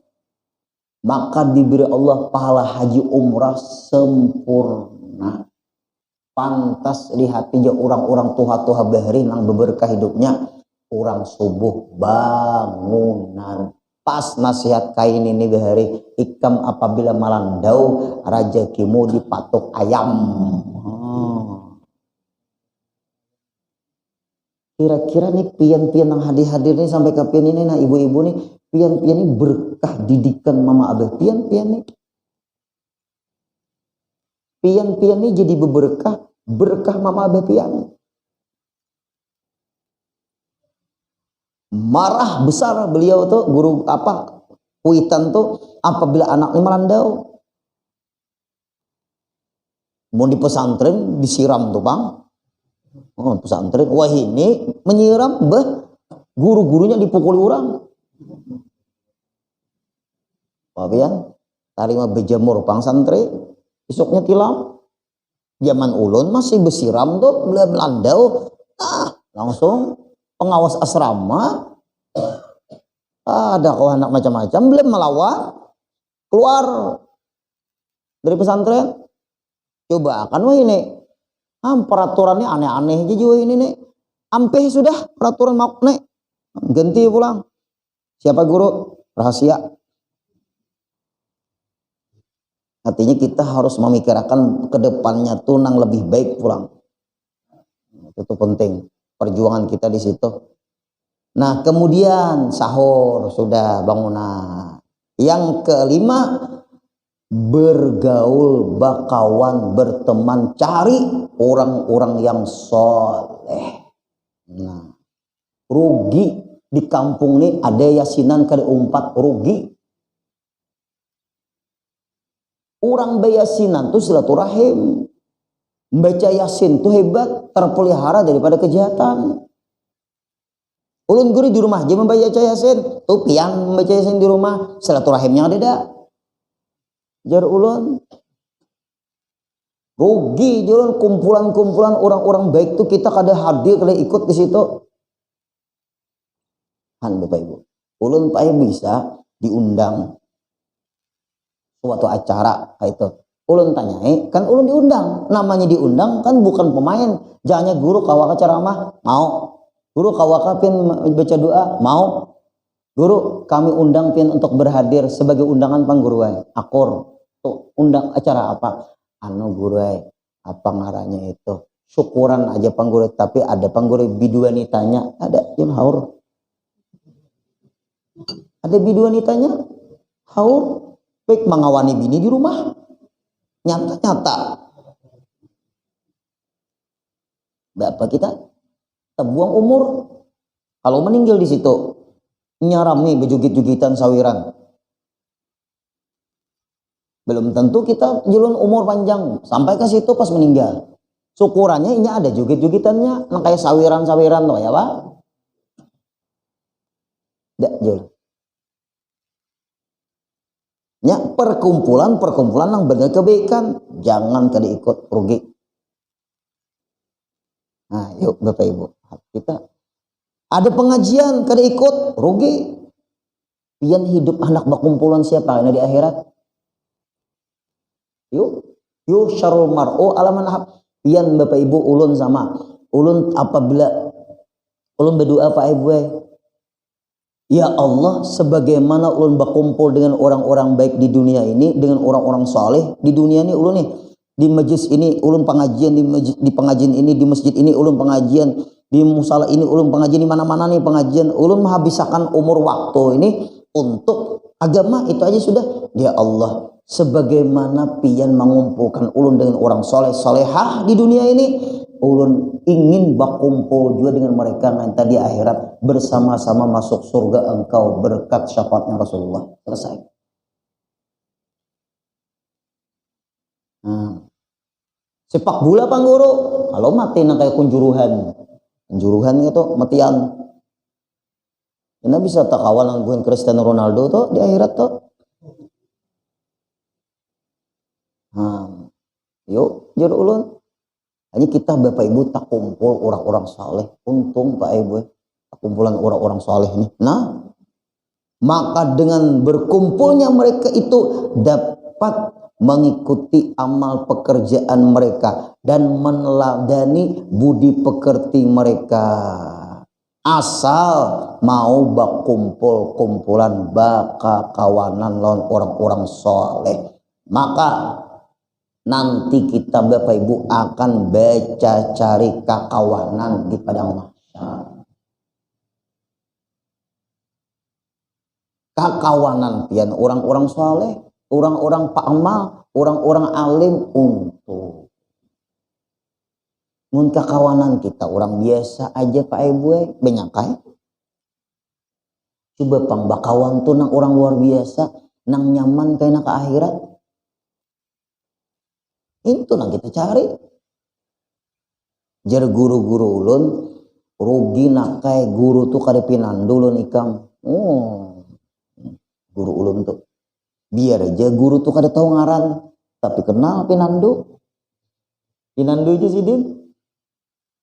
Maka diberi Allah pahala haji umrah sempurna. Pantas di hatinya orang-orang tuha-tuha bahri nang beberkah hidupnya. Orang subuh bangunan. Pas nasihat kain ini bahari, ikam apabila malandau rajakimu dipatok ayam. Kira-kira nih pian-pian yang hadir-hadir nih sampai ke pian ini, nah ibu-ibu nih pian-pian ini berkah didikan mama abah. Pian-pian nih, pian-pian nih jadi berkah mama abah pian. Marah besar beliau tuh guru kuitan tuh apabila anaknya melandau. Mau di pesantren disiram tuh bang. Oh, pesantren wah ini menyiram guru-gurunya dipukuli orang. Papian tarima bejamur pang santri isuknya tilam. Zaman ulun masih besiram tuh melandau. Langsung pengawas asrama ada kau anak macam-macam belum melawan keluar dari pesantren. Coba kan wah ini peraturannya aneh-aneh aja ini nih. Ampe sudah peraturan mau nih ganti pulang. Siapa guru? Rahasia. Artinya kita harus memikirkan ke depannya tuh nang lebih baik pulang. Itu penting. Perjuangan kita di situ. Nah, kemudian sahur sudah bangunan. Yang kelima, bergaul, bakawan, berteman, cari orang-orang yang soleh. Nah, rugi di kampung nih ada yasinan kali 4 rugi. Orang bayasinan tuh silaturahim. Membaca yasin tuh hebat, terpelihara daripada kejahatan. Ulun guru di rumah aja membaca yasin, tuh pian membaca yasin di rumah, silaturahimnya ada dah. Jar ulun. Rugi jalan kumpulan-kumpulan orang-orang baik tuh kita kada hadir, kada ikut di situ. Kan Bapak Ibu. Ulun payah bisa diundang suatu acara kayak itu. Ulun tanyai, kan ulun diundang. Namanya diundang kan bukan pemain. Jangannya guru kawaka ceramah, mau. Guru kawaka pian baca doa, mau. Guru kami undang pian untuk berhadir sebagai undangan pangguruan. Akur. Tuh, undang acara apa? Anu guru apa ngaranya itu? Syukuran aja pangguru, tapi ada pangguru biduanitanya, ada yang haur. Ada biduanitanya haur. Baik mengawani bini di rumah. Nyata-nyata bapak kita terbuang umur. Kalau meninggal di situ nyarami bejugit-jugitan sawiran, belum tentu kita jelun umur panjang sampai ke situ pas meninggal. Syukurannya ini ada jugit-jugitannya, nah kayak sawiran-sawiran tuh ya pak. Dak jul. Ya, perkumpulan yang benar kebaikan, jangan kada ikut rugi. Nah, yuk Bapak Ibu, kita ada pengajian kada ikut rugi. Pian hidup anak berkumpulan siapa ini di akhirat? Yuk, Yusyarul mar'u ala man ahab. Pian Bapak Ibu ulun sama ulun apabila ulun berdoa Pak Ibu, ya Allah, sebagaimana ulun berkumpul dengan orang-orang baik di dunia ini, dengan orang-orang saleh di dunia ini, ulun nih di majlis ini ulun pengajian, di pengajian ini, di masjid ini ulun pengajian, di musala ini ulun pengajian, di mana-mana nih pengajian, ulun menghabiskan umur waktu ini untuk agama itu aja sudah. Ya Allah, sebagaimana pian mengumpulkan ulun dengan orang soleh solehah di dunia ini, ulun ingin berkumpul juga dengan mereka nanti di akhirat bersama-sama masuk surga engkau berkat syafaatnya Rasulullah. Selesai. Sepak bola pangguru kalau mati nak kayak kunjuruhan itu matian. Ini bisa tak kawal nangguin Cristiano Ronaldo tuh di akhirat tuh. Yuk jur ulun. Hanya kita Bapak Ibu tak kumpul orang-orang saleh. Untung Pak Ibu kumpulan orang-orang saleh ini. Nah, maka dengan berkumpulnya mereka itu dapat mengikuti amal pekerjaan mereka dan meneladani budi pekerti mereka. Asal mau berkumpul kumpulan baka kawanan lawan orang-orang soleh, maka nanti kita Bapak Ibu akan baca cari kakawanan di padang mahsyar. Kakawanan pian orang-orang soleh, orang-orang pa'amal, orang-orang alim untuk mun kakawanan kita orang biasa aja Pak Ibu benyakai. Coba pang bakawan tuh nang orang luar biasa, nang nyaman kayak ke akhirat. Itu nang kita cari. Jar guru-guru ulun rugi nak kayak guru tuh kada pinandu ulun ikam. Guru ulun tuh biar aja guru tuh kada tahu ngaran, tapi kenal pinandu. Pinandu aja sih Din.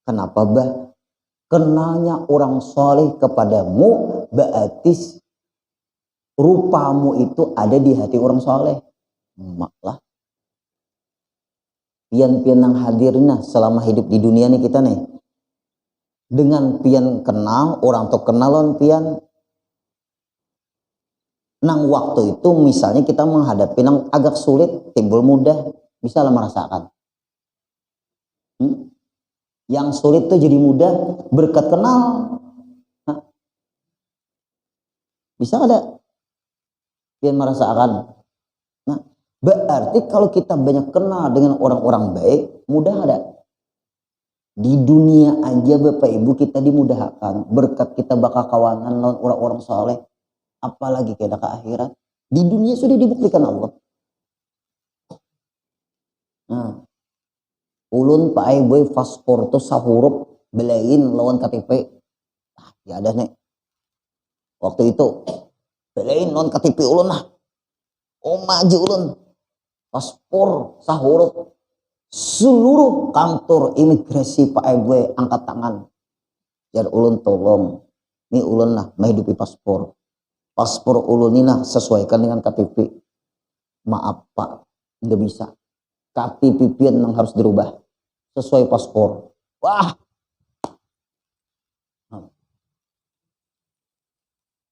Kenapa bah? Kenalnya orang soleh kepadamu berarti rupamu itu ada di hati orang soleh. Maklah pian-pian yang hadirnya selama hidup di dunia nih kita nih, dengan pian kenal orang tuh kenalan pian nang waktu itu misalnya kita menghadapi nang agak sulit timbul mudah bisa lah merasakan. Yang sulit tuh jadi mudah berkat kenal. Bisa ada pian merasakan. Nah, berarti kalau kita banyak kenal dengan orang-orang baik, mudah ada. Di dunia aja Bapak Ibu kita dimudahkan berkat kita bakal kawanan lawan orang-orang soleh, apalagi kita ke akhirat. Di dunia sudah dibuktikan Allah. Nah, ulun Pak Ibu paspor tuh sahurup belain lawan KTP. Ya ada nih. Waktu itu belain lawan KTP ulun lah. Maju ulun. Paspor sahurup. Seluruh kantor imigrasi Pak Ibu angkat tangan. Jar ulun tolong. Ini ulun lah menghidupi paspor. Paspor ulun ini lah sesuaikan dengan KTP. Maaf Pak, nggak bisa. KTP pian yang harus dirubah sesuai paspor. Wah,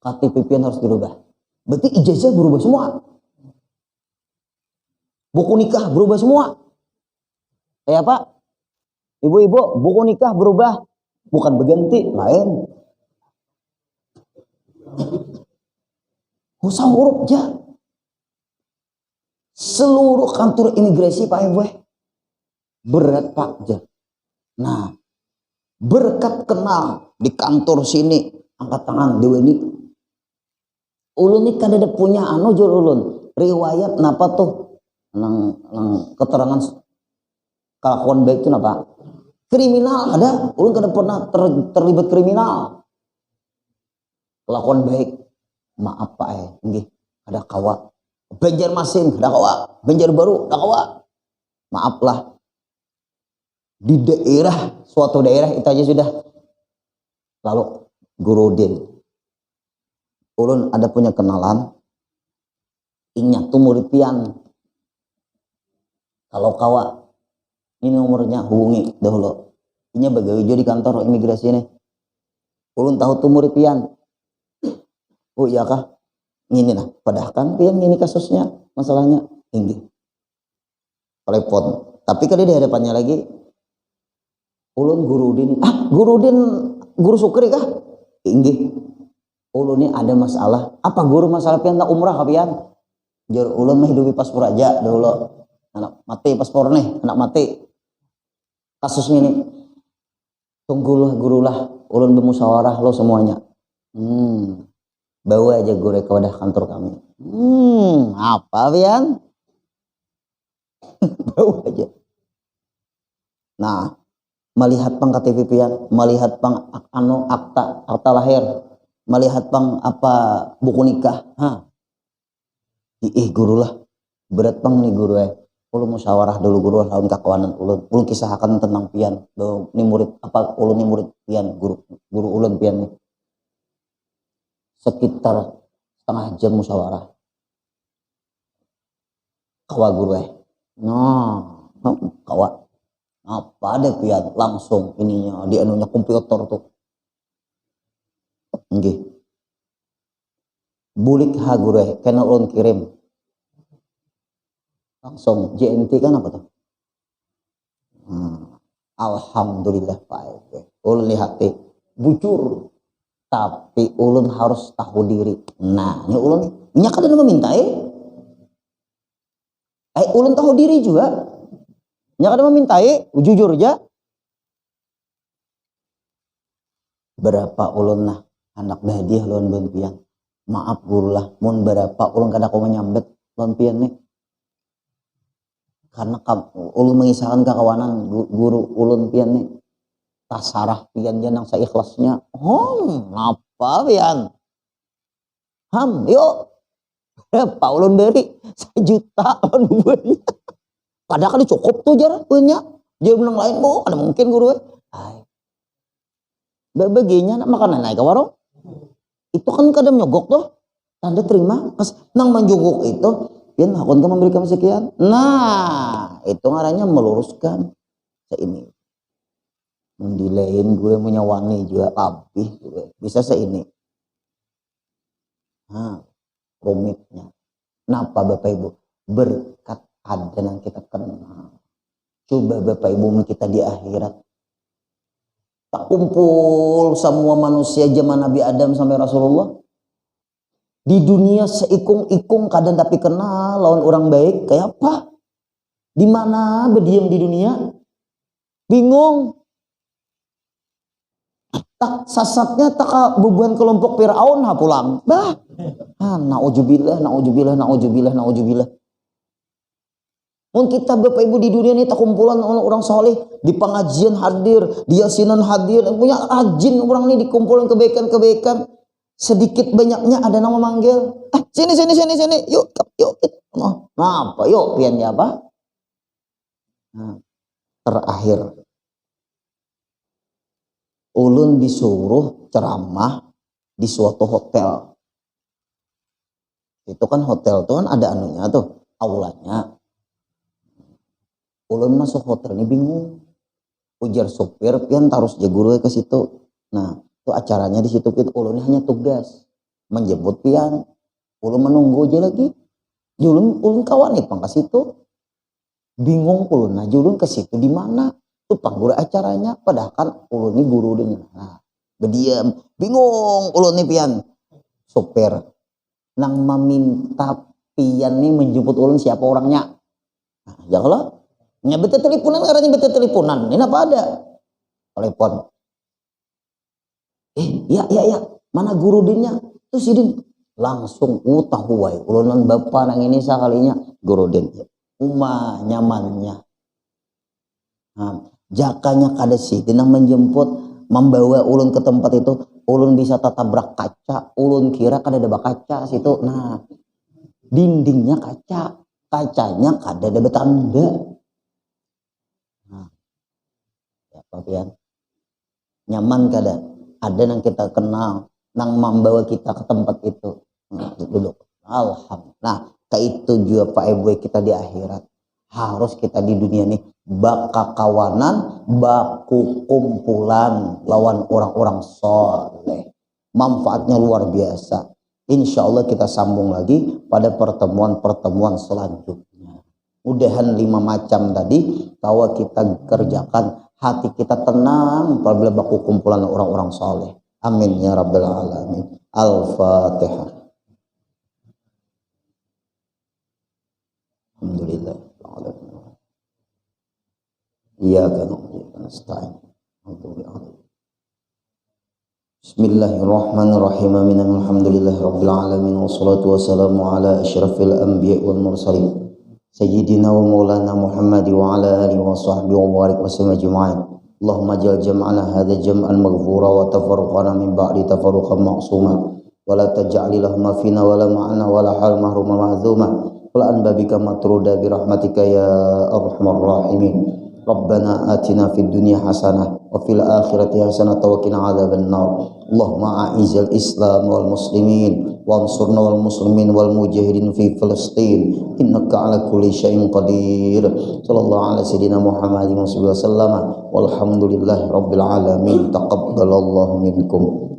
KTP pian harus dirubah. Berarti ijazah berubah semua. Buku nikah berubah semua. Kayak apa? Ibu-ibu, buku nikah berubah. Bukan berganti, lain. Usah huruf aja. Seluruh kantor imigrasi Pak Ibu berat Pak aja. Nah, berkat kenal di kantor sini angkat tangan dewe ini. Ulun ini kan ada punya anu jur ulun riwayat napa tuh nang keterangan kelakuan baik itu napa kriminal ada. Ulun kada pernah terlibat kriminal. Kelakuan baik maaf Pak nggih ada kawa Banjarmasin ada kawa Banjarbaru ada kawa maaflah di daerah suatu daerah itu aja sudah. Lalu Guru Din ulun ada punya kenalan ingat tuh murid pian Kalau kawa ini nomornya hubungi dahulu. Ini bagawi di kantor imigrasi ini. Ulun tahu tuh murid pian. Oh iya kah? Ini lah. Padahal kan pian ini kasusnya masalahnya tinggi. Telepon. Tapi kali di hadapannya lagi. Ulun guru Udin. Guru Udin guru Sukri kah? Tinggi. Ulun ini ada masalah. Apa guru masalah pian tak umrah kah pian? Jur ulun mah hidupi paspor aja dahulu. Anak mati paspor nih, anak mati. Kasusnya ini. Tunggulah gurulah. Ulun bermusyawarah lo semuanya. Bawa aja guru ke wadah kantor kami. Apa pian? Bawa aja. Nah, melihat pang KTP pian, melihat pang akta lahir, melihat pang apa buku nikah. Guru lah. Berat pang nih guru ulun musyawarah dulu guru lawan kakawanan ulun kisahkan tentang pian. Ini murid apa ulun ini murid pian, guru ulun pian nih. Sekitar setengah jam musyawarah. Kawa guru kawa apa ada pian langsung ininya di anunya komputer tuh. Nggih. Bulik ha guru kena ulun kirim. Langsung JNT kan apa tuh? Alhamdulillah Pak. Ulun lihat bujur. Tapi ulun harus tahu diri. Nah, ini ulun minyak ada meminta ulun tahu diri juga. Minyak ada meminta jujur aja. Berapa ulun lah anak bahdiah ulun pian. Maaf guru lah, mun berapa ulun kada kau menyambet ulun pian nih. Karena ulun mengisahkan kekawanan guru ulun pian nih. Tasarah pian janang seikhlasnya. Apa pian? Yuk. Berapa ulun beri? 1 juta ulun beri. Padahal kan cukup tuh jar punya. Dia menang lain ada mungkin guru. Baginya nak makanan naik ke warung. Itu kan kadang nyogok tuh. Tanda terima. Pas nang menjogok itu. Pian hakun ka memberikan sekian. Nah, itu ngarannya meluruskan seini. Mendilain gue punya wangi juga lebih gue. Bisa seini. Rumitnya. Kenapa Bapak Ibu? Berkat ada yang kita kenal. Coba Bapak Ibu kita di akhirat. Tak kumpul semua manusia zaman Nabi Adam sampai Rasulullah. Di dunia seikung-ikung kadang tapi kenal lawan orang baik kayak apa? Di mana berdiam di dunia? Bingung. Tak sasatnya tak beban kelompok Firaun pulang. Nauzubillah. Mun kita Bapak Ibu di dunia ini tak kumpulan orang soleh di pengajian hadir, di yasinan hadir, punya rajin orang ini dikumpulan kebaikan-kebaikan. Sedikit banyaknya ada nama manggil. Sini. Yuk. Apa? Yuk, piannya apa? Terakhir. Ulun disuruh ceramah di suatu hotel. Itu kan hotel tuh kan ada anunya tuh, aulanya. Ulun masuk hotel ini bingung. Ujar sopir, pian taruh jaguru ke situ. Nah, itu acaranya di situ pian ulun hanya tugas menjemput pian. Ulun menunggu aja lagi. Ulun kawan nih pang ke situ. Bingung ulun aja ulun ke situ di mana? Itu panggura acaranya padahal kan ulun ini guru dengan. Nah, berdiam, bingung ulun nih pian. Sopir nang meminta pian nih menjemput ulun siapa orangnya. Nah, ya kalau nya bete teleponan karena bete teleponan. Ini apa ada? Telepon. Ya. Mana guru dinnya? Terus Din langsung tahu wae. Ulunan bapak nang ini sekalinya guru din. Nyamannya. Nah, jakanya kada si dinang menjemput membawa ulun ke tempat itu. Ulun bisa tabrak kaca. Ulun kira kada ada kaca situ. Nah, dindingnya kaca. Kacanya kada ada betanda. Pian nyaman kada ada yang kita kenal nang membawa kita ke tempat itu duduk alhamdulillah. Nah kayak itu juga Pak Ibu kita di akhirat Harus kita di dunia nih bak kawanan, baku kumpulan lawan orang-orang soleh. Manfaatnya luar biasa. Insya Allah kita sambung lagi pada pertemuan-pertemuan selanjutnya. Mudahan 5 macam tadi kalau kita kerjakan, hati kita tenang apabila baku kumpulan orang-orang soleh. Amin ya rabbal alamin. Al-Fatihah. Alhamdulillah. Iyyaka na'budu wa nasta'in. Bismillahirrahmanirrahim. Alhamdulillahi rabbil alamin wassalatu wassalamu ala asyrafil anbiya wal mursalin sayyidina wa maulana Muhammad wa ala alihi wa sahbihi wa barik wa sallam ajma'in. Allahumma ja'al jam'ana hadha jam'an maghfura wa tafarruqana min ba'di tafarruqan ma'suma wa la taj'al lahum fina wa la ma'ana wa la hal mahruma mahzuma wa la anbabika matruda bi rahmatika ya arhamar rahimin. Rabbana atina fid dunya hasanah wa fil akhirati hasanah wa qina adzaban nar. Allahumma a'izil Islam wal muslimin wansurna wal muslimin wal mujahidin fi Filistin innaka ala kulli syai'in qadir. Sallallahu ala sayyidina Muhammadin wa sallam walhamdulillahi rabbil alamin. Taqabbalallahu minkum.